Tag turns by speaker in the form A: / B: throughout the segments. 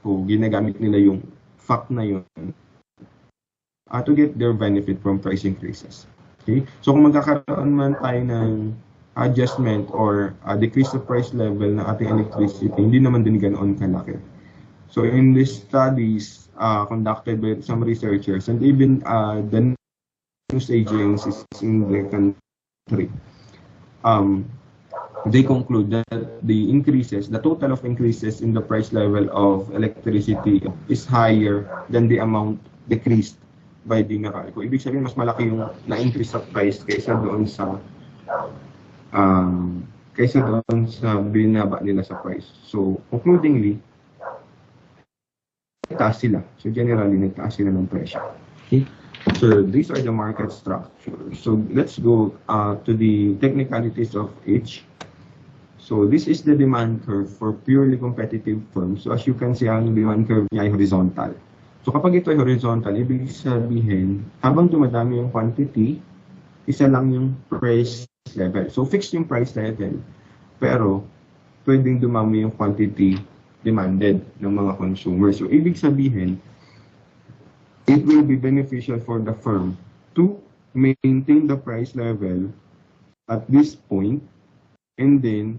A: So, ginagamit nila yung fact na yun to get their benefit from price increases. Okay? So, kung magkakaroon man tayo ng adjustment or decrease of price level ng ating electricity, hindi naman din ganoon kalaki. So, in these studies conducted by some researchers and even the news agencies in the country, they conclude that the total of increases in the price level of electricity is higher than the amount decreased by the Meralco. Ibig sabihin, mas malaki yung na-increase of price kaysa doon sa binaba nila sa price. So, concludingly, nagtaas sila. So, generally, nagtaas sila ng presyo. Okay? So, these are the market structures. So, let's go to the technicalities of each. So, this is the demand curve for purely competitive firms. So, as you can see, ang demand curve niya ay horizontal. So, kapag ito ay horizontal, ibig sabihin, habang dumadami yung quantity, isa lang yung price level. So, fixed yung price level, pero pwedeng dumami yung quantity demanded ng mga consumers. So, ibig sabihin, it will be beneficial for the firm to maintain the price level at this point, and then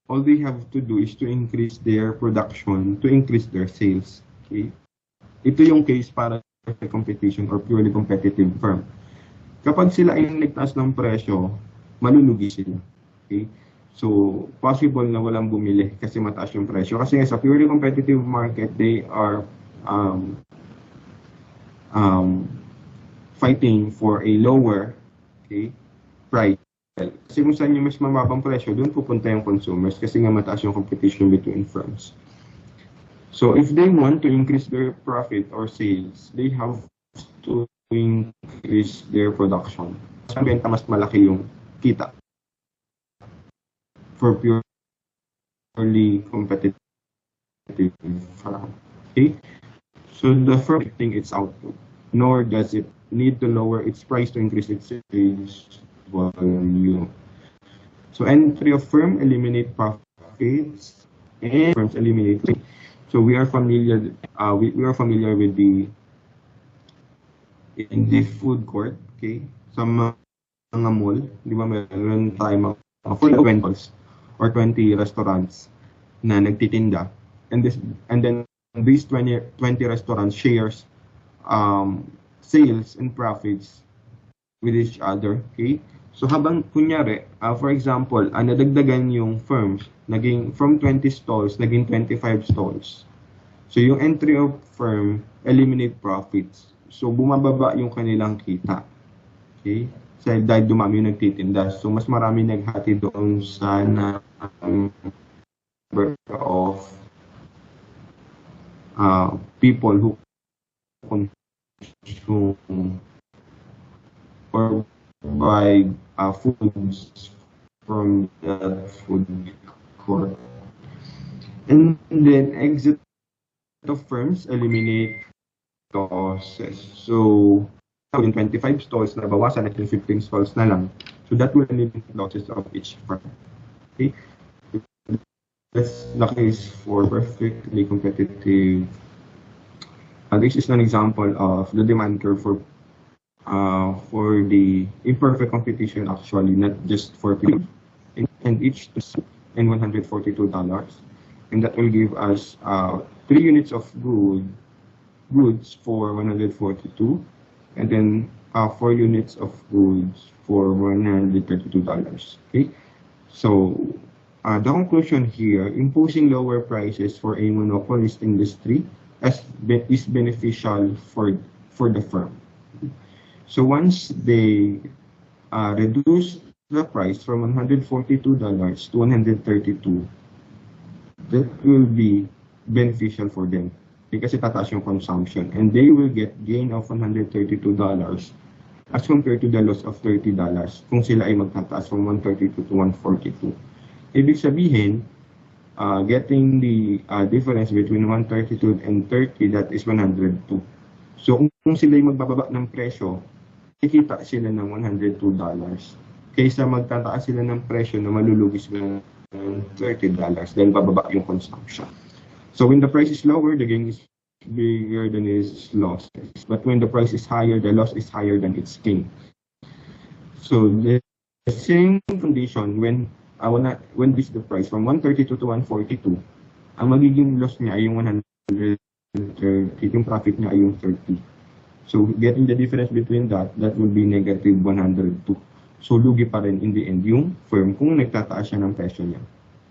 A: all they have to do is to increase their production, to increase their sales. Okay? Ito yung case para sa competition or purely competitive firm. Kapag sila ay nagtaas ng presyo, malulugi sila. Okay? So, possible na walang bumili kasi mataas yung presyo. Kasi sa purely competitive market, they are fighting for a lower, okay, price. Kasi kung saan yung mas mababang presyo, doon pupunta yung consumers kasi nga mataas yung competition between firms. So if they want to increase their profit or sales, they have to increase their production. Mas benta, mas malaki yung kita for purely competitive firm. Okay? So the firm thing its output, nor does it need to lower its price to increase its sales volume. So entry of firm eliminate profits and firms eliminate. So we are familiar. We are familiar with in the food court. Okay, sa mga mall, di ba meron tayo mga 20 or 20 restaurants na nagtitinda, and then these 20 restaurants shares sales and profits with each other. Okay, so habang kunyari, for example, nadagdagan yung firms, naging from 20 stalls, naging 25 stalls. So yung entry of firm, eliminate profits. So bumababa yung kanilang kita. Okay? So dahil dumami yung nagtitinda. So mas marami naghati doon sa number of people who consume or buy foods from the food court. And then exit of firms eliminate losses. So in 25 stalls na bawasan at 15 stalls na lang. So that will eliminate losses of each firm. Okay? That's the case for perfectly competitive. This is an example of the demand curve for the imperfect competition, actually, not just for people, and each and $142, and that will give us 3 units of goods for $142, and then 4 units of goods for $132. Okay, so the conclusion here: imposing lower prices for a monopolist industry is beneficial for the firm. So once they reduce the price from $142 to $132, that will be beneficial for them kasi tataas yung consumption, and they will get gain of $132 as compared to the loss of $30 kung sila ay magtataas from 132 to 142. Ibig sabihin, getting the difference between 132 and 30, that is 102. So kung sila ay magbababa ng presyo, kikita sila ng $102 kaysa magtataas sila ng presyo na malulugi sila ng $30 dahil bababa yung consumption. So when the price is lower, the gain is bigger than its loss. But when the price is higher, the loss is higher than its gain. So the same condition when this the price from 132 to 142, ang magiging loss niya ay yung 130, yung profit niya ay yung 30. So getting the difference between that will be negative 102. So lugi pa rin in the end yung firm kung nagtataas siya ng presyo niya.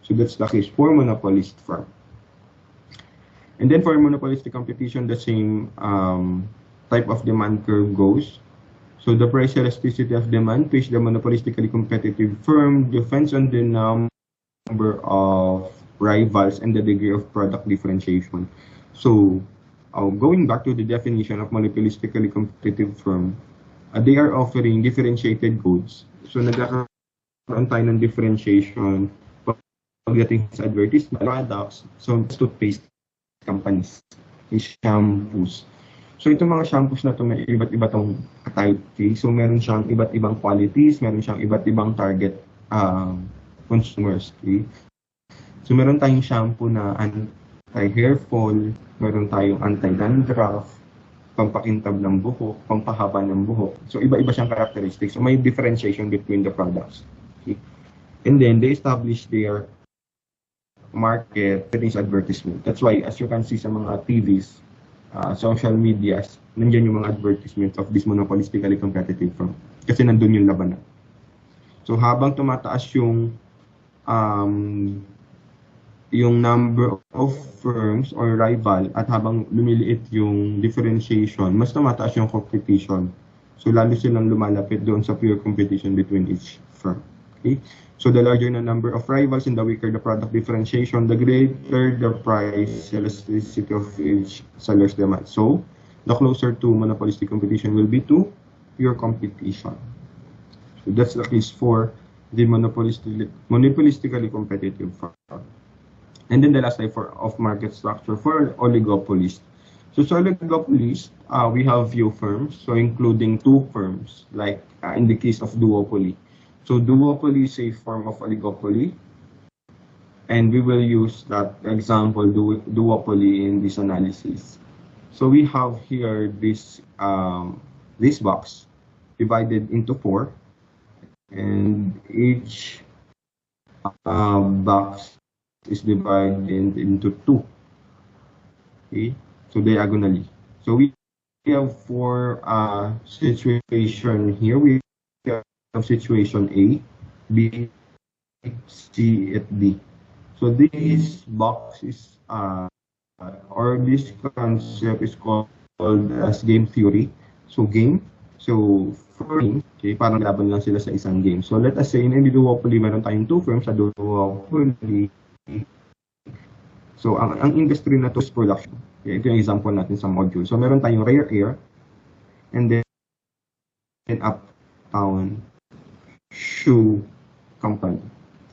A: So that's the case for monopolist firm. And then for monopolistic competition, the same type of demand curve goes. So the price elasticity of demand, which the monopolistically competitive firm depends on the number of rivals and the degree of product differentiation. So going back to the definition of monopolistically competitive firm, they are offering differentiated goods. So nagkakaroon tayo ng differentiation pagdating sa advertisement products. So toothpaste companies, shampoos. So itong mga shampoos na ito, may iba't iba tong type. Okay? So meron siyang iba't ibang qualities, meron siyang iba't ibang target consumers. Okay? So meron tayong shampoo na anti-hair fall, meron tayong anti-dandruff, pampakintab ng buhok, pampahaba ng buhok. So iba-iba siyang characteristics. So may differentiation between the products. Okay? And then they establish their market with advertisement. That's why, as you can see sa mga TVs, social medias, nandiyan yung mga advertisement of this monopolistically competitive firm. Kasi nandun yung labanan. So habang tumataas yung number of firms or rival at habang lumiliit yung differentiation, mas tumataas yung competition. So lalo silang lumalapit doon sa pure competition between each firm. Okay? So the larger the number of rivals and the weaker the product differentiation, the greater the price elasticity of each seller's demand. So the closer to monopolistic competition will be to pure competition. So that's the case for the monopolistically competitive firm. And then the last type of market structure for oligopolist. So oligopolist, we have few firms, so including two firms, like in the case of duopoly. So duopoly is a form of oligopoly, and we will use that example duopoly in this analysis. So we have here this box divided into 4, and each box is divided into 2. Okay, so diagonally. So we have 4 situation here. We have situation A, B, C, and D. So this box is or this concept is called as game theory. So game. So for game, okay, parang laban lang sila sa isang game. So let us say in a duopoly, meron tayong 2 firms sa duopoly. So ang industry na to is production. Okay, ito yung example natin sa module. So meron tayong rare air, and then Uptown shoe company.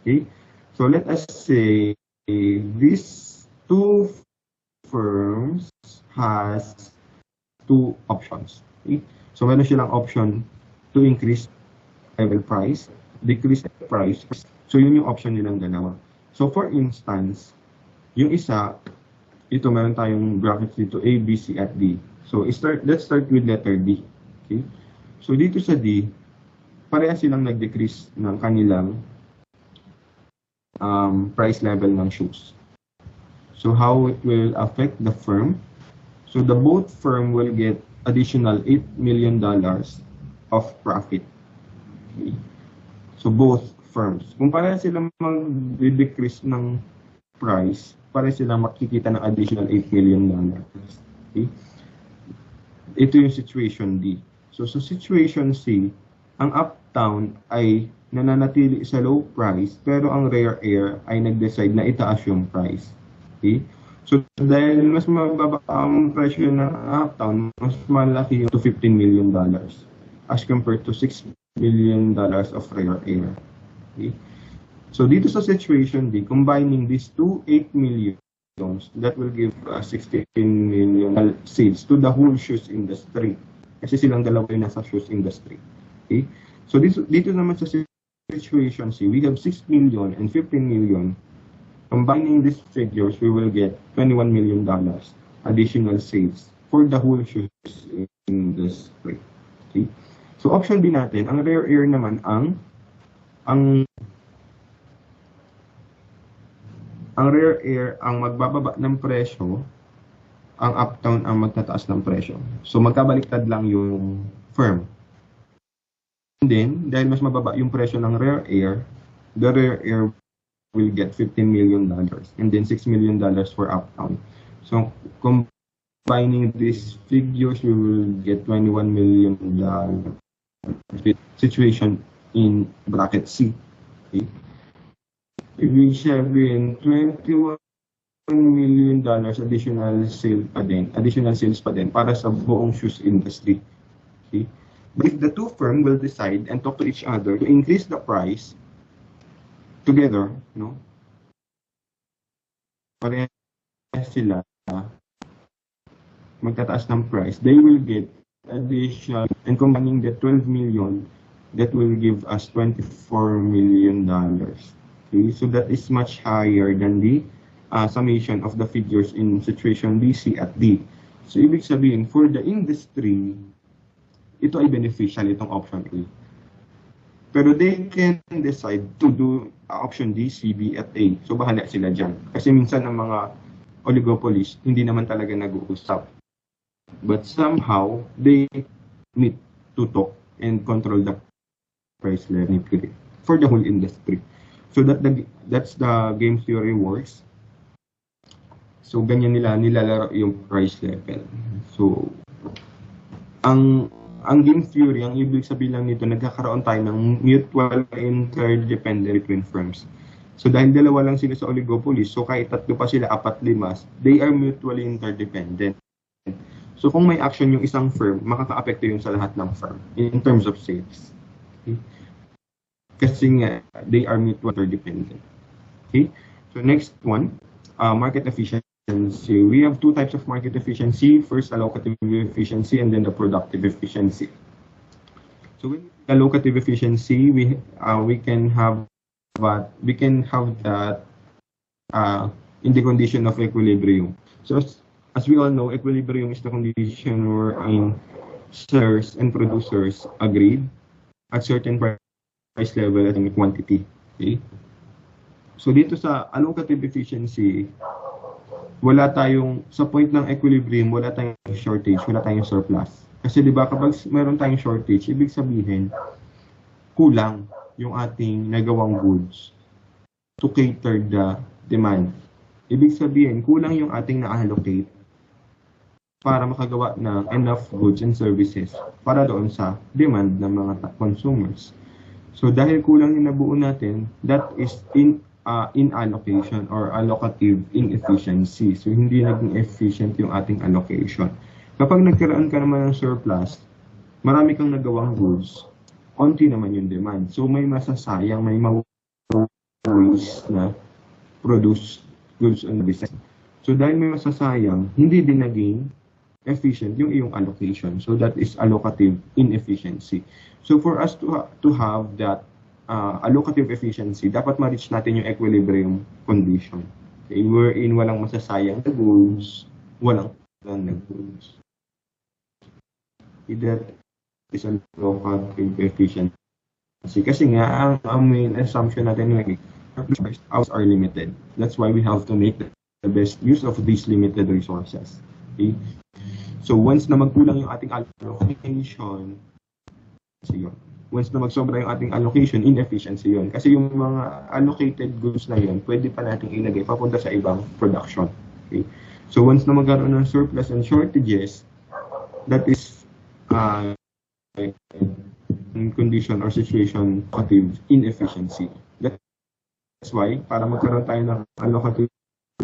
A: Okay, so let us say these 2 firms has 2 options. Okay, so meron silang option to increase level price, decrease the price. So yun yung option nilang dalawa. So for instance, yung isa, ito meron tayong brackets dito A, B, C, at D. So let's start with letter D. Okay, so dito sa D, parehas silang nag-decrease ng kanilang price level ng shoes. So how it will affect the firm? So the both firm will get additional $8 million of profit. Okay. So both firms, kung parehas silang mag-decrease ng price, parehas silang makikita ng additional $8 million. Okay. Ito yung situation D. So sa situation C, ang Uptown ay nananatili sa low price, pero ang Rare Air ay nag-decide na itaas yung price. Okay? So dahil mas mababa ang presyo ng Uptown, mas malaki yung to $15 million as compared to $6 million of Rare Air. Okay? So dito sa situation D, combining these two 8 million, that will give 16 million sales to the whole shoes industry. Kasi silang dalawa yung nasa shoes industry. Okay? So dito naman sa situation C, we have 6 million and 15 million Combining these figures, we will get $21 million additional sales for the whole shoes industry. Okay? So option B natin, ang rare air naman ang rare air ang magbababa ng presyo, ang Uptown ang magtataas ng presyo. So magkabaliktad lang yung firm. And then, dahil mas mababa yung presyo ng rare air, the rare air will get $15 million and then $6 million for Uptown. So combining these figures, we will get $21 million situation in bracket C. Okay? Ibig sabihin, $21 million additional sales pa din para sa buong shoes industry. Okay? But if the two firms will decide and talk to each other to increase the price together, no? Parehas sila magtataas ng price, they will get additional, and combining the 12 million, that will give us $24 million. Okay, so that is much higher than the summation of the figures in situation B, C, at D. So ibig sabihin, for the industry, ito ay beneficial, itong option A. Pero they can decide to do option D, C, B, at A. So bahala sila dyan. Kasi minsan ang mga oligopolies, hindi naman talaga nag-uusap. But somehow, they need to talk and control the price level for the whole industry. So that's the game theory works. So ganyan nila nilalaro yung price level. So ang game theory, ang ibig sabihin lang nito, nagkakaroon tayo ng mutual interdependence between firms. So dahil dalawa lang sila sa oligopoly, so kahit tatlo pa sila, apat, limas, they are mutually interdependent. So kung may action yung isang firm, makaka-apekto yun sa lahat ng firm in terms of sales. Okay? Kasi nga, they are mutually interdependent. Okay? So next one, market efficiency. We have two types of market efficiency. First, allocative efficiency, and then the productive efficiency. So with allocative efficiency, we can have that in the condition of equilibrium. So as we all know, equilibrium is the condition wherein sellers and producers agreed at certain price level and quantity. Okay? So dito sa allocative efficiency, wala tayong, sa point ng equilibrium, wala tayong shortage, wala tayong surplus. Kasi di ba kapag meron tayong shortage, ibig sabihin, kulang yung ating nagawang goods to cater the demand. Ibig sabihin, kulang yung ating na-allocate para makagawa ng enough goods and services para doon sa demand ng mga consumers. So dahil kulang yung nabuo natin, that is inallocation or allocative inefficiency. So hindi naging efficient yung ating allocation. Kapag nagkaroon ka naman ng surplus, marami kang nagawang goods, onti naman yung demand. So may masasayang, may waste na produce goods and services. So dahil may masasayang, hindi din naging efficient yung iyong allocation. So that is allocative inefficiency. So for us to have that allocative efficiency, dapat ma-reach natin yung equilibrium condition. Okay, wherein walang masasayang na goods, walang na goods. That is allocative efficiency. Kasi nga, ang main assumption natin yung hours are limited. That's why we have to make the best use of these limited resources. Okay? So once na magkulang yung ating allocation, kasi yun. Once na magsobra yung ating allocation, inefficiency yun. Kasi yung mga allocated goods na yun, pwede pa natin ilagay papunta sa ibang production. Okay? So once na magkaroon ng surplus and shortages, that is condition or situation of inefficiency. That's why, para magkaroon tayo ng allocative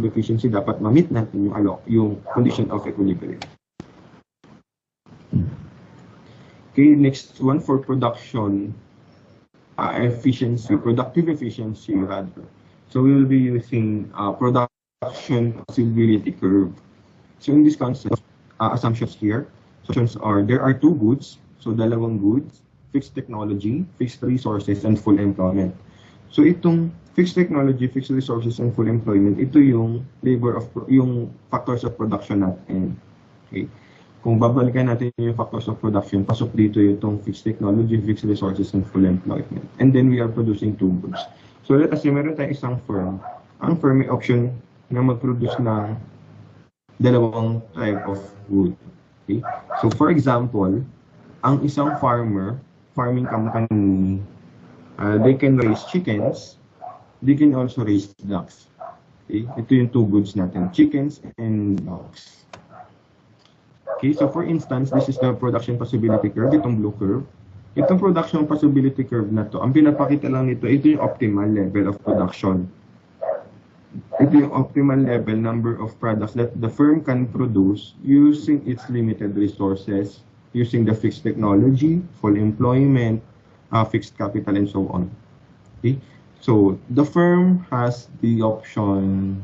A: efficiency, dapat ma-meet natin yung condition of equilibrium. Okay, next one for production efficiency, productive efficiency rather. So we will be using production possibility curve. So in this concept, assumptions here, assumptions are there are two goods, so dalawang goods, fixed technology, fixed resources, and full employment. So itong fixed technology, fixed resources, and full employment, ito yung yung factors of production natin. Okay? Kung babalikan natin yung factors of production, pasok dito yung fixed technology, fixed resources, and full employment. And then we are producing two goods. So let us say, meron tayong isang firm. Ang firm may option na mag-produce ng dalawang type of good. Okay? So for example, ang isang farming company, they can raise chickens, they can also raise ducks. Okay? Ito yung two goods natin, chickens and ducks. Okay, so for instance, this is the production possibility curve, itong blue curve. Itong production possibility curve na to, ang pinapakita lang nito, ito yung optimal level of production. Ito yung optimal level number of products that the firm can produce using its limited resources, using the fixed technology, full employment, fixed capital, and so on. Okay, so the firm has the option,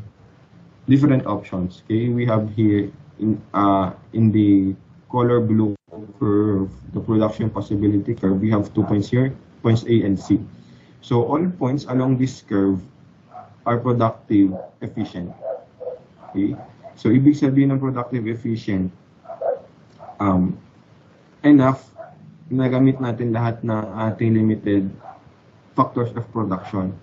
A: different options. Okay, we have here in the color blue curve, the production possibility curve, we have 2 points here, points A and C. So all points along this curve are productive, efficient. Okay? So ibig sabihin ng productive, efficient, enough na gamit natin lahat ng ating limited factors of production.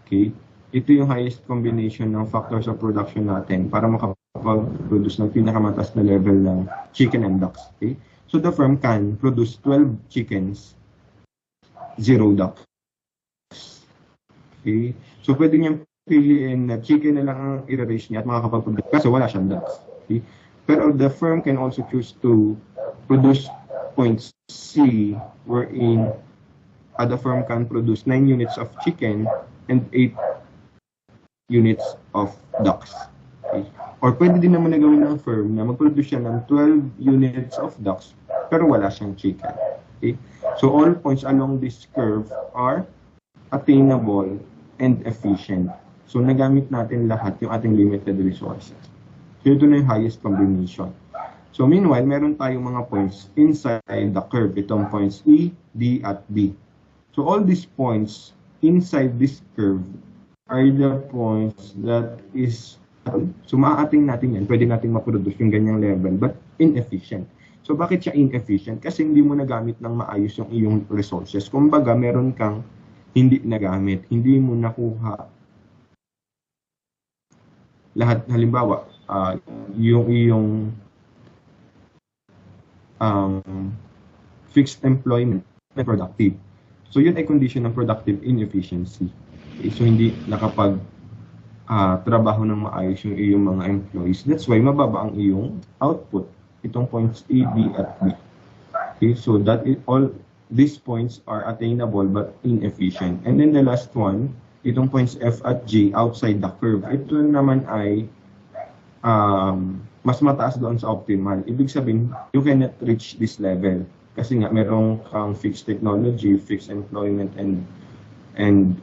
A: Okay? Ito yung highest combination ng factors of production natin para makapag-produce ng pinakamataas na level ng chicken and ducks. Okay? So the firm can produce 12 chickens, 0 ducks. Okay? So pwede niyang piliin na chicken na lang ang i-raise niya at makakapag-produce kasi wala siyang ducks. Okay? Pero the firm can also choose to produce points C wherein the firm can produce 9 units of chicken and 8 units of ducks. Okay? Or pwede din naman na gawin ng firm na mag-produce siya ng 12 units of ducks pero wala siyang chicken. Okay? So all points along this curve are attainable and efficient. So nagamit natin lahat yung ating limited resources. So ito na yung highest combination. So meanwhile, meron tayong mga points inside the curve. Itong points E, D, at B. So all these points inside this curve are the points that is, so maaating natin yan, pwede natin maproduce yung ganyang level, but inefficient. So bakit siya inefficient? Kasi hindi mo nagamit ng maayos yung iyong resources. Kumbaga, meron kang hindi nagamit, hindi mo nakuha lahat. Halimbawa, yung iyong fixed employment na productive. So yun ay condition ng productive inefficiency. Okay, so hindi nakapag trabaho ng maayos yung iyong mga employees. That's why mababa ang iyong output. Itong points A, B, at B. Okay, so that is all. These points are attainable but inefficient. And then the last one, itong points F at G outside the curve. Ito naman ay mas mataas doon sa optimal. Ibig sabihin, you cannot reach this level. Kasi nga, merong fixed technology, fixed employment, and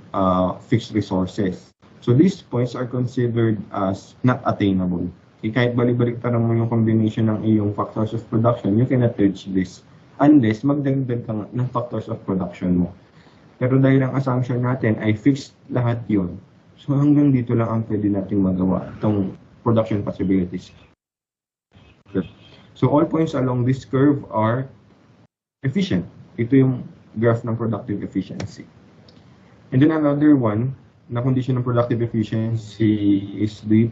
A: fixed resources. So these points are considered as not attainable. Okay, kahit balik-balik mo yung combination ng iyong factors of production, you cannot reach this unless magdagdag ka ng factors of production mo. Pero dahil ang assumption natin ay fixed lahat yun, so hanggang dito lang ang pwede natin magawa itong production possibilities. So all points along this curve are efficient. Ito yung graph ng productive efficiency. And then another one, na condition ng productive efficiency is the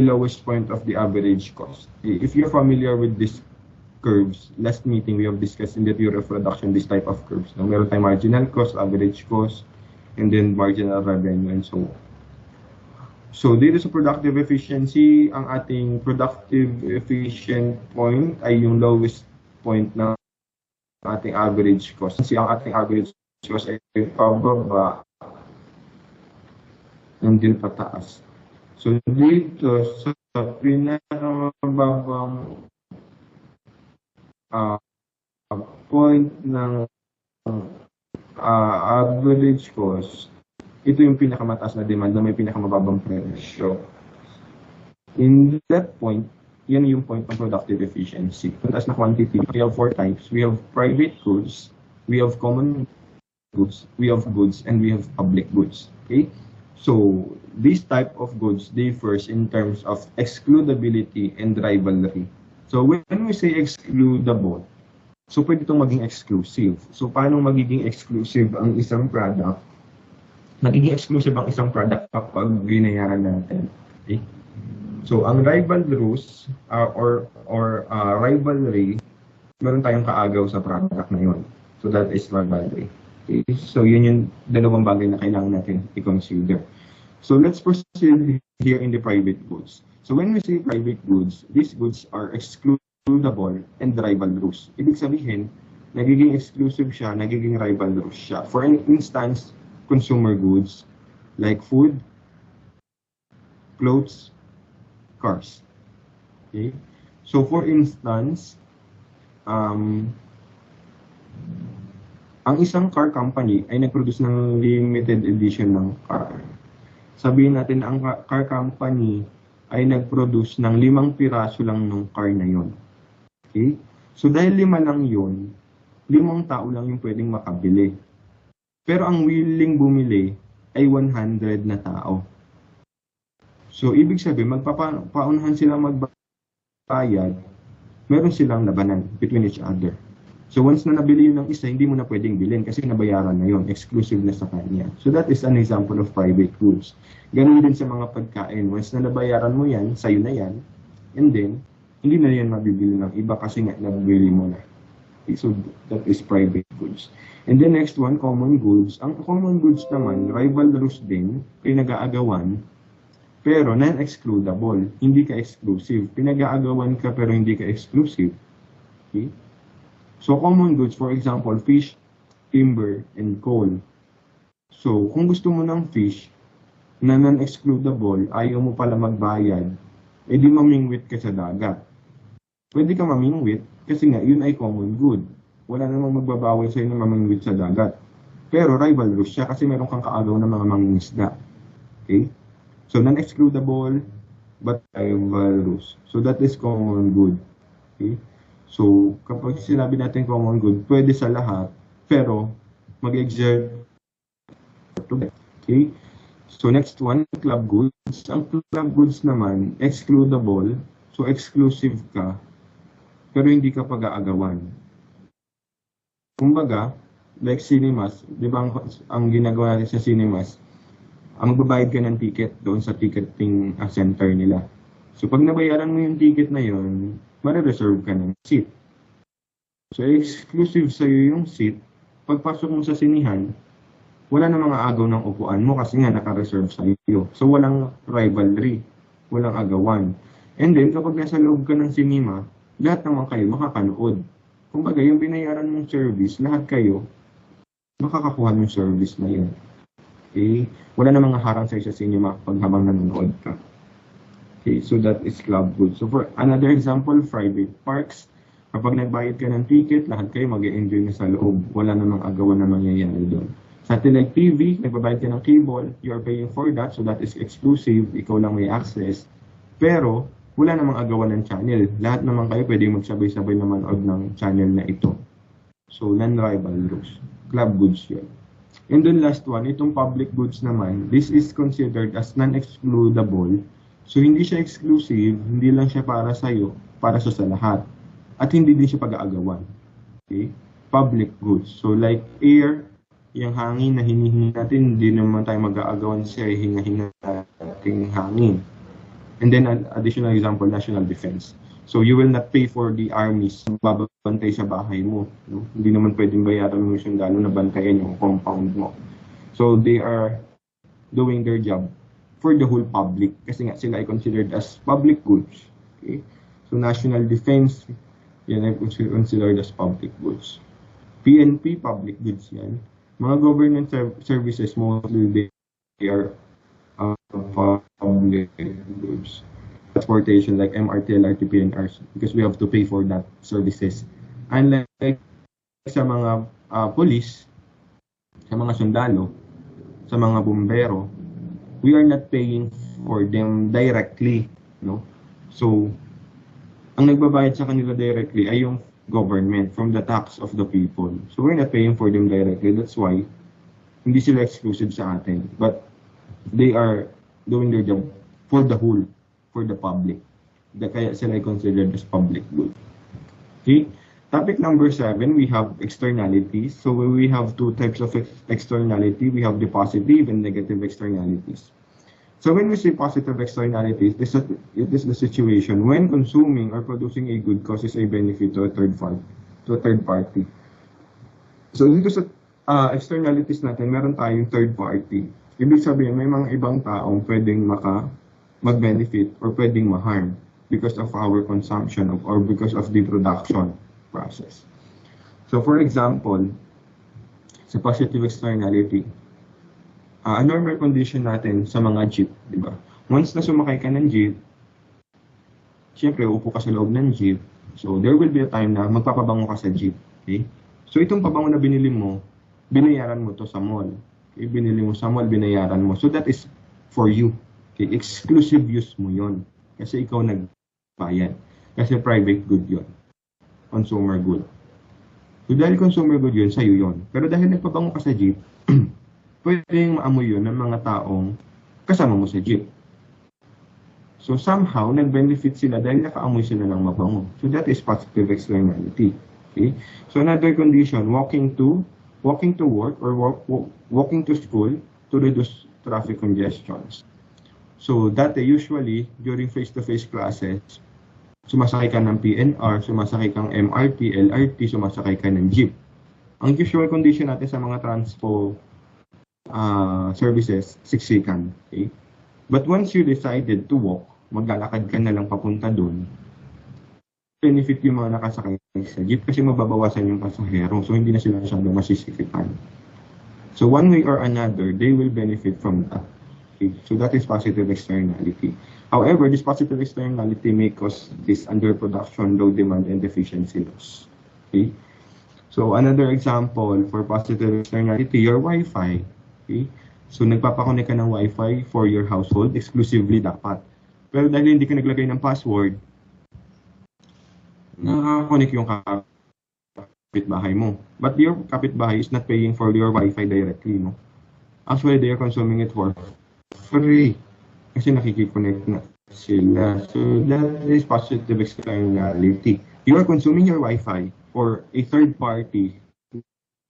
A: lowest point of the average cost. If you're familiar with these curves, last meeting we have discussed in the theory of production this type of curves. Now, meron tayong marginal cost, average cost, and then marginal revenue, and so on. So dito sa productive efficiency, ang ating productive efficient point ay yung lowest point ng ating average cost. Kasi ang ating average cost ay pababa until pataas. So dito sa pinakamababang point ng average cost, ito yung pinakamataas na demand na may pinakamababang presyo. In that point, yan yung point ng productive efficiency. Kung taas na quantity, we have 4 types. We have private goods, we have common goods, and we have public goods. Okay? So, these type of goods differs in terms of excludability and rivalry. So, when we say excludable, so pwede itong maging exclusive. So, paano magiging exclusive ang isang product? Magiging exclusive ang isang product kapag binayaran natin. Okay? So, ang rivalrous or rivalry, meron tayong kaagaw sa product na yun. So, that is rivalry. Okay? So, yun yung dalawang bagay na kailangan natin i-consider. So, let's proceed here in the private goods. So, when we say private goods, these goods are excludable and rivalrous. Ibig sabihin, nagiging exclusive siya, nagiging rivalrous siya. For instance, consumer goods like food, clothes, cars. Okay? So, for instance, ang isang car company ay nag-produce ng limited edition ng car. Sabihin natin, ang car company ay nag-produce ng 5 piraso lang ng car na yon. Okay? So, dahil 5 lang yun, 5 tao lang yung pwedeng makabili. Pero ang willing bumili ay 100 na tao. So, ibig sabihin, magpapaunahan silang magbayad, meron silang labanan between each other. So, once na nabili yun ng isa, hindi mo na pwedeng bilhin kasi nabayaran na yun, exclusive na sa kanya. So, that is an example of private goods. Ganun din sa mga pagkain. Once na nabayaran mo yan, sa'yo na yan, and then, hindi na yan mabibili ng iba kasi nga nabili mo na. Okay, so, that is private goods. And the next one, common goods. Ang common goods naman, rivalrous din, pinag-aagawan, pero non-excludable. Hindi ka exclusive. Pinag-aagawan ka pero hindi ka exclusive. Okay? So, common goods, for example, fish, timber, and coal. So, kung gusto mo ng fish na non-excludable, ayaw mo pala magbayad, edi mamingwit ka sa dagat. Pwede ka mamingwit kasi nga, yun ay common good. Wala namang magbabawal sa'yo na mamingwit sa dagat. Pero rivalrous siya kasi meron kang kaagaw ng mga mangingisda. Okay? So, non-excludable, but rivalrous. So, that is common good. Okay? So, kapag sinabi natin common good, pwede sa lahat, pero mag-exert. Okay? So, next one, club goods. Ang club goods naman, excludable. So, exclusive ka, pero hindi ka pag-aagawan. Kumbaga, like cinemas, di ba ang ginagawa natin sa cinemas, ang magbabayad ka ng ticket doon sa ticketing center nila. So, pag nabayaran mo yung ticket na yun, mare-reserve ka ng seat. So, exclusive sa'yo yung seat. Pagpasok mo sa sinihan, wala na mga agaw ng upuan mo kasi nga naka-reserve sa'yo. So, walang rivalry, walang agawan. And then, kapag nasa loob ka ng cinema, lahat naman kayo makakanood. Kumbaga, yung binayaran mong service, lahat kayo makakakuha ng service na yun. Okay? Wala na mga harang sa'yo sa cinema pag habang nanonood ka. Okay, so that is club goods. So for another example, private parks. Kapag nagbayad ka ng ticket, lahat kayo mag-e-enjoy na sa loob. Wala namang agawan na mangyayari doon. Satellite TV, nagbabayad ka ng cable, you're paying for that, so that is exclusive, ikaw lang may access. Pero, wala namang agawan ng channel. Lahat naman kayo pwede magsabay-sabay na manood ng channel na ito. So, non-rivalrous. Club goods yun. And then last one, itong public goods naman, this is considered as non-excludable. So, hindi siya exclusive, hindi lang siya para sa'yo, para sa lahat. At hindi din siya pag-aagawan. Okay? Public goods. So, like air, yung hangin na hinihingi natin, hindi naman tayo mag-aagawan sa hinga-hinga nating hangin. And then, an additional example, national defense. So, you will not pay for the armies na babantay sa bahay mo. No? Hindi naman pwedeng bayaran mo yung sundalo na bantayan yung compound mo. So, they are doing their job for the whole public kasi nga sila ay considered as public goods. Okay? So, national defense, yan ay considered as public goods. PNP, public goods yan. Mga government services, mostly they are public goods. Transportation like MRT, LRT, PNRs because we have to pay for that services. Unlike sa mga police, sa mga sundalo, sa mga bumbero, we are not paying for them directly, no? So, ang nagbabayad sa kanila directly ay yung government from the tax of the people. So, we're not paying for them directly. That's why Hindi sila exclusive sa atin. But they are doing their job for the whole, for the public. Kaya sila ay considered as public good. Okay? Topic number 7, we have externalities. So we have two types of externality. We have the positive and negative externalities. So when we say positive externalities, it is the situation when consuming or producing a good causes a benefit to a third party. So dito sa externalities natin, meron tayong third party. Ibig sabihin, may mga ibang taong pwedeng mag-benefit or pwedeng ma-harm because of our consumption or because of the production process. So for example, sa positive externality, a normal condition natin sa mga jeep, di ba? Once na sumakay ka ng jeep, syempre upo ka sa loob ng jeep, so there will be a time na magpapabango ka sa jeep. Okay? So itong pabango na binili mo, binayaran mo to sa mall. Okay? Binili mo sa mall, binayaran mo. So that is for you. Okay? Exclusive use mo yon. Kasi ikaw nagbayad. Kasi private good yon. Consumer good. So dahil consumer good yun, sa'yo yun. Pero dahil nagpabango ka sa jeep, pwedeng maamoy yun ng mga taong kasama mo sa jeep. So somehow, nag-benefit sila dahil nakaamoy sila ng mabango. So that is positive externality. Okay? So another condition, walking to work or walking to school to reduce traffic congestions. So that usually during face-to-face classes, sumasakay ka ng PNR, sumasakay kang MRT, LRT, sumasakay ka ng jeep. Ang usual condition natin sa mga transpo services, siksikan. Okay? But once you decided to walk, maglalakad ka na lang papunta doon, benefit yung mga nakasakay sa jeep kasi mababawasan yung pasahero. So hindi na sila masyadong masisikitan. So one way or another, they will benefit from that. Okay? So that is positive externality. However, this positive externality may cause this underproduction, low demand, and efficiency loss. Okay? So another example for positive externality, your Wi-Fi. Okay? So nagpapakonect ka ng Wi-Fi for your household, exclusively dapat. Pero dahil hindi ka naglagay ng password, nakakonect yung kapitbahay mo. But your kapitbahay is not paying for your Wi-Fi directly. No? Actually, they are consuming it for free. Kasi nakikiconnect na sila. So that is positive externality. You are consuming your Wi-Fi or a third party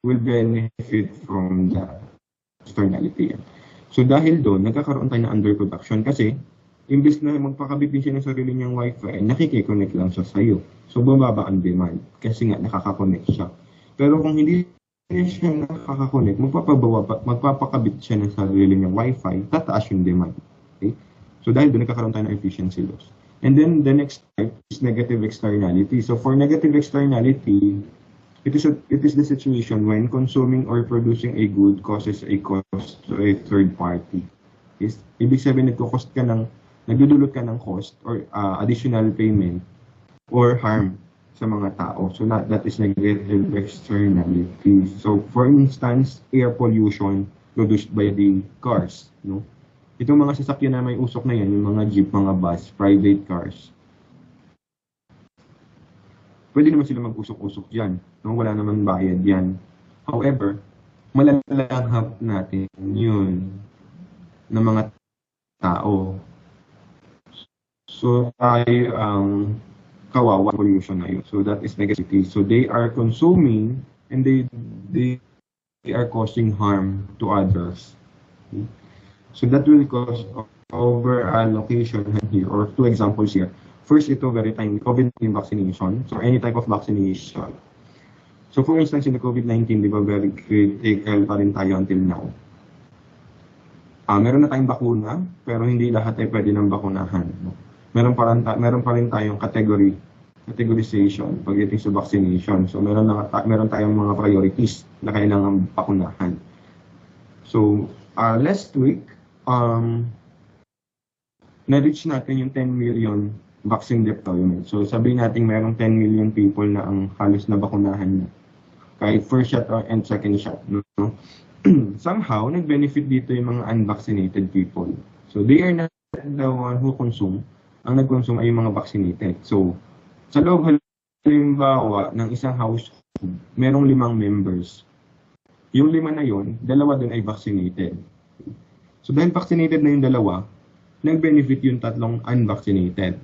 A: will benefit from the externality. So dahil doon, nagkakaroon tayo ng underproduction kasi imbes na magpakabit din siya ng sarili niyang Wi-Fi, nakikiconnect lang siya sa'yo. So bumaba ang demand kasi nga nakakakonect siya. Pero kung hindi siya nakakakonect, magpapakabit siya ng sarili niyang Wi-Fi, tataas yung demand. Okay? So dahil doon nagkakaroon tayo ng efficiency loss. And then the next type is negative externality. So for negative externality, it is the situation when consuming or producing a good causes a cost to a third party. Yes? Ibig sabihin nagdudulot ka ng cost or additional payment or harm sa mga tao. So that is negative externality. So for instance, air pollution produced by the cars, no? Itong mga sasakyan na may usok na yan, yung mga jeep, mga bus, private cars, pwede naman sila mag-usok-usok dyan. No? Wala naman bayad yan. However, malalanghap natin yun ng mga tao. So, tayo ang kawawa pollution na yun. So, that is negativity. So, they are consuming and they are causing harm to others. Okay? So that will cause over-allocation here, or two examples here. First, ito very timely, COVID-19 vaccination. So any type of vaccination. So for instance, in the COVID-19, di ba, very critical pa rin tayo until now. Meron na tayong bakuna, pero hindi lahat ay pwede ng bakunahan. No? Meron pa rin tayong categorization pagdating sa vaccination. So meron tayong mga priorities na kailangan bakunahan. So last week, na-reach natin yung 10 million vaccine deployment. So sabihin natin mayroong 10 million people na ang halos na bakunahan na. Kahit first shot and second shot. No? Somehow, nag-benefit dito yung mga unvaccinated people. So they are not the one who consume. Ang nag-consume ay yung mga vaccinated. So sa loob halimbawa ng isang household, merong 5 members. Yung 5 na yun, 2 dun ay vaccinated. So dahil vaccinated na yung 2, nag-benefit yung 3 unvaccinated.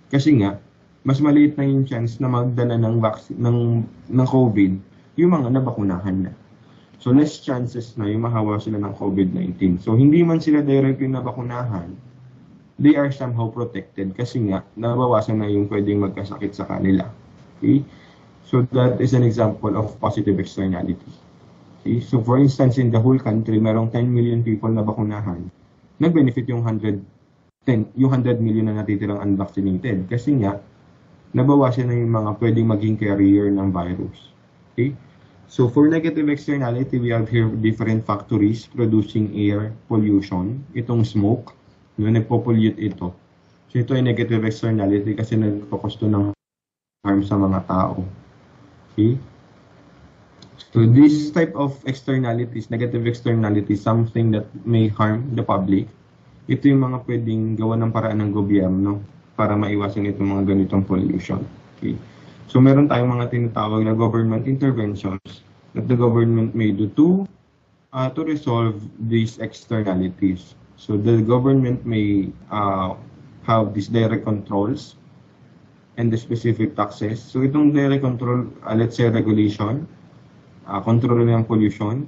A: Kasi nga, mas maliit na yung chance na magdala ng COVID yung mga nabakunahan na. So less chances na yung mahawa sila ng COVID-19. So hindi man sila directly nabakunahan, they are somehow protected kasi nga nabawasan na yung pwedeng magkasakit sa kanila. Okay? So that is an example of positive externality. Okay? So for instance, in the whole country, merong 10 million people na bakunahan. Nag-benefit yung 100 million na natitirang unvaccinated kasi nga nabawasan na yung mga pwedeng maging carrier ng virus. Okay? So for negative externality, we have here different factories producing air pollution. Itong smoke, nagpo-pollute ito. So ito ay negative externality kasi nagpo-cause to ng harm sa mga tao. Okay? So this type of externalities, negative externalities, something that may harm the public, ito yung mga pwedeng gawa ng paraan ng gobyerno para maiwasan itong mga ganitong pollution. Okay? So meron tayong mga tinatawag na government interventions that the government may do to resolve these externalities. So the government may have these direct controls and the specific taxes. So itong direct control, let's say regulation, control ng pollution.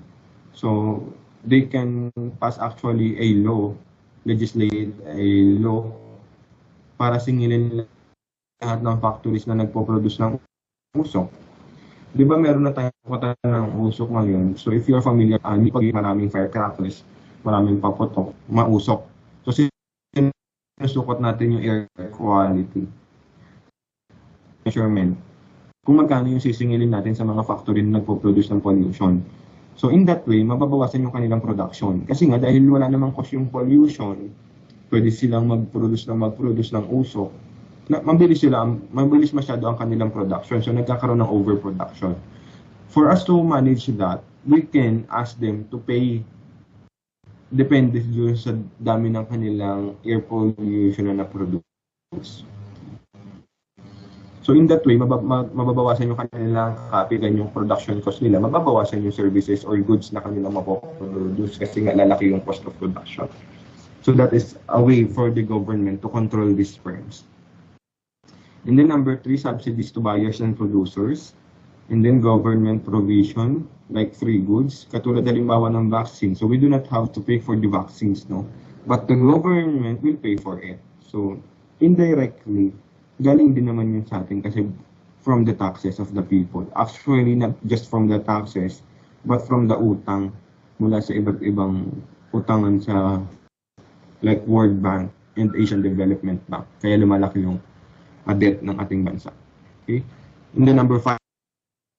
A: So they can pass actually a law, legislate a law para singilin lahat ng factories na nagpo-produce ng usok. Di ba meron na tayong kota ng usok ngayon? So if you're familiar, pag maraming firecrackers, maraming paputok, mausok. So sinusukot natin yung air quality measurement. Kung magkano yung sisingilin natin sa mga factory na nagpo-produce ng pollution. So in that way, mababawasan yung kanilang production. Kasi nga dahil wala namang cause yung pollution, pwede silang mag-produce ng usok. Mabilis masyado ang kanilang production. So nagkakaroon ng overproduction. For us to manage that, we can ask them to pay depende dun sa dami ng kanilang air pollution na na-produce. So in that way, mababawasan yung kanilang kapitan yung production cost nila, mababawasan yung services or goods na kanilang mapoproduce kasi nga lalaki yung cost of production. So that is a way for the government to control these firms. And then number 3, subsidies to buyers and producers. And then government provision, like free goods. Katulad halimbawa ng vaccine. So we do not have to pay for the vaccines, no? But the government will pay for it. So indirectly, galing din naman yun sa atin kasi from the taxes of the people. Actually, not just from the taxes, but from the utang mula sa iba't ibang utangan sa like World Bank and Asian Development Bank. Kaya lumalaki yung debt ng ating bansa. Okay? And then number 5,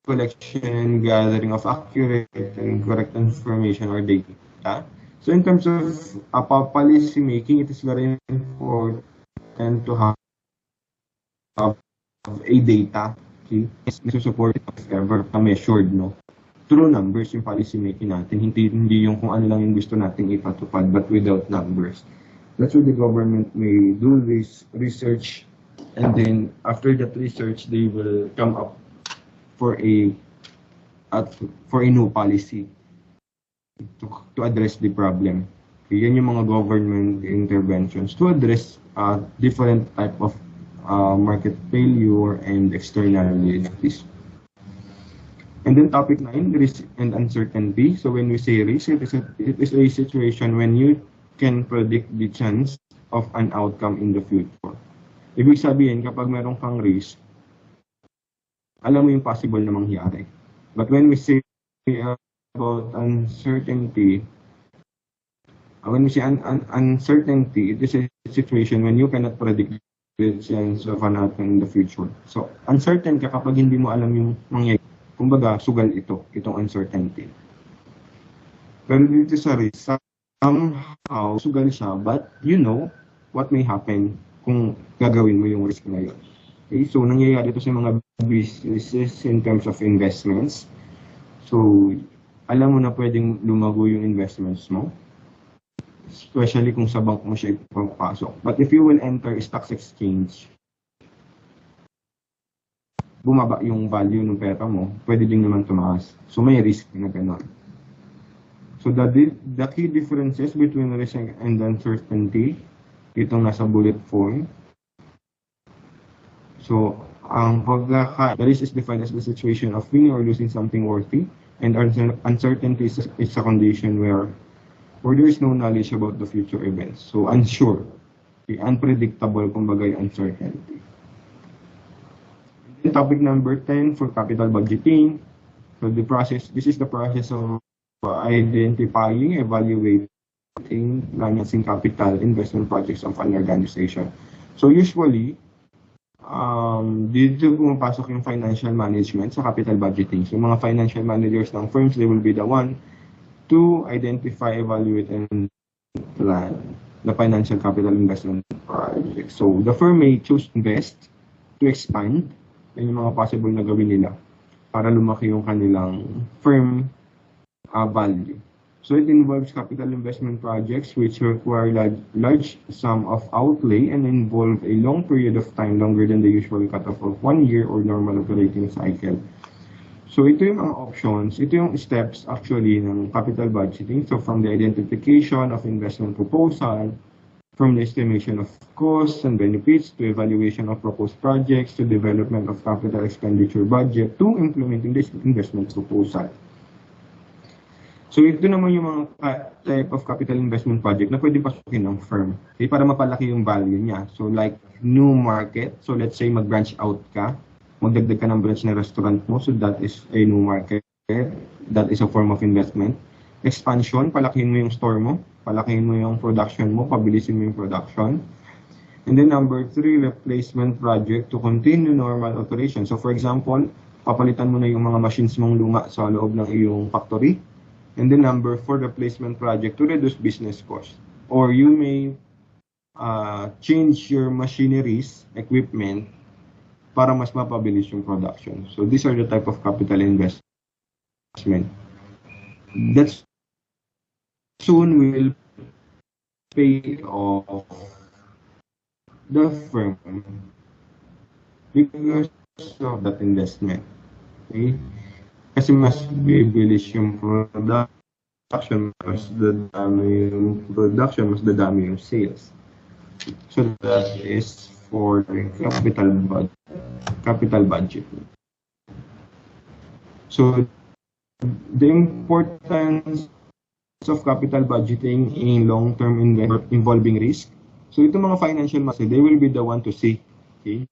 A: collection, gathering of accurate and correct information or data. So in terms of policy making, it is very important to have a data, okay, to support if ever measured, no? Through numbers yung policy making natin, hindi yung kung ano lang yung gusto nating ipatupad, but without numbers. That's why the government may do this research, and then after that research, they will come up for a new policy to address the problem. Okay, yan yung mga government interventions to address different type of market failure and externalities. And then topic 9, risk and uncertainty. So when we say risk, it is a situation when you can predict the chance of an outcome in the future. Ibig sabihin, kapag meron kang risk, alam mo yung possible na mangyari. But when we say about uncertainty, uncertainty, it is a situation when you cannot predict the chance of an outcome in the future. So, uncertain ka kapag hindi mo alam yung mangyayari. Kumbaga, sugal itong uncertainty. Pero dito sa risk, somehow, sugal siya, but you know what may happen kung gagawin mo yung risk na yun. Okay, so nangyayari ito sa mga businesses in terms of investments. So, alam mo na pwedeng lumago yung investments mo, especially kung sa bank mo siya ipapasok. But if you will enter stock exchange, bumaba yung value ng pera mo, pwede din naman tumaas. So may risk na gano'n. So the key differences between risk and uncertainty, itong nasa bullet form. So, the risk is defined as the situation of winning or losing something worthy, and uncertainty is a condition where there is no knowledge about the future events. So, unsure, unpredictable, kumbaga yung uncertainty. And topic number 10 for capital budgeting. So, this is the process of identifying, evaluating, financing capital investment projects of an organization. So usually, dito pumapasok yung financial management sa capital budgeting. So mga financial managers ng firms, they will be the one to identify, evaluate, and plan the financial capital investment project. So the firm may choose to invest, to expand, yan yung mga possible na gawin nila para lumaki yung kanilang firm value. So it involves capital investment projects which require large sum of outlay and involve a long period of time, longer than the usual cutoff of 1 year or normal operating cycle. So ito yung mga options, ito yung steps actually ng capital budgeting. So from the identification of investment proposal, from the estimation of costs and benefits, to evaluation of proposed projects, to development of capital expenditure budget, to implementing this investment proposal. So ito naman yung mga type of capital investment project na pwede pasukin ng firm, okay, para mapalaki yung value niya. So like new market, so let's say mag-branch out ka, magdagdag ka ng branch na restaurant mo, so that is a new market, that is a form of investment. Expansion, palakihin mo yung store mo, palakihin mo yung production mo, pabilisin mo yung production. And then number 3, replacement project to continue normal operation. So for example, papalitan mo na yung mga machines mong luma sa loob ng iyong factory. And then number 4, replacement project to reduce business costs. Or you may change your machineries, equipment, para mas mapabilis yung production. So these are the type of capital investment that soon will pay off the firm because of that investment. Okay? Kasi mas bibilis yung production, mas dadami yung production, mas dadami yung sales. So that is for capital budget. So the importance of capital budgeting in long-term investment involving risk. So itong mga financial markets, they will be the one to see, okay,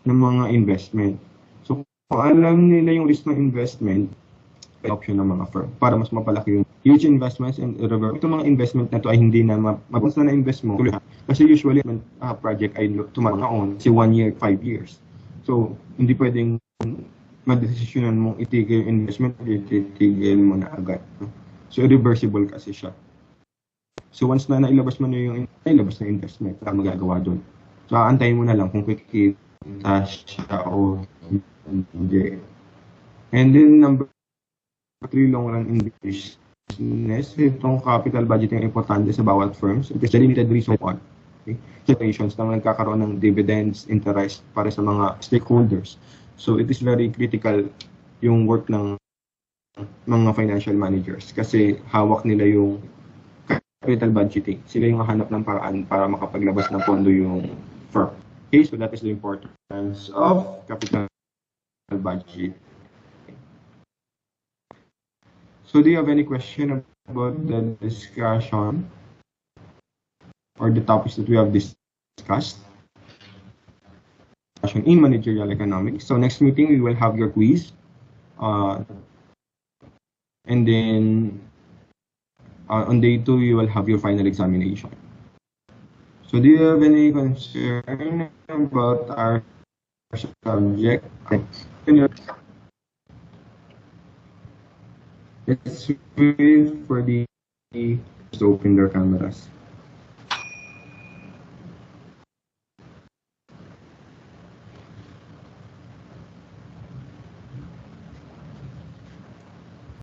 A: ng mga investment. So kung alam nila yung risk ng investment, option ng mga firm para mas mapalaki yung huge investments and itong mga investment na to ay hindi na mabasa na invest mo. Kasi usually project ay tumangaon si 1 year, 5 years. So hindi pwedeng madesisyonan mong itigil yung investment, itigil mo na agad. So irreversible kasi siya. So once na nailabas mo na yung nailabas na investment, wala magagawa doon. So aantayin mo na lang kung kikita siya o hindi. And then number 3, long-run business. Itong capital budgeting importante sa bawat firms. It is the limited resource on. Okay? Situations na nagkakaroon ng dividends, interest para sa mga stakeholders. So it is very critical yung work ng mga financial managers kasi hawak nila yung capital budgeting. Sila yung hanap ng paraan para makapaglabas ng pondo yung firm. Okay, so that is the importance of capital budget. So do you have any question about the discussion or the topics that we have discussed in managerial economics? So next meeting we will have your quiz, and then on day 2 you will have your final examination. So do you have any concern about our subject? Let's wait for the to open their cameras.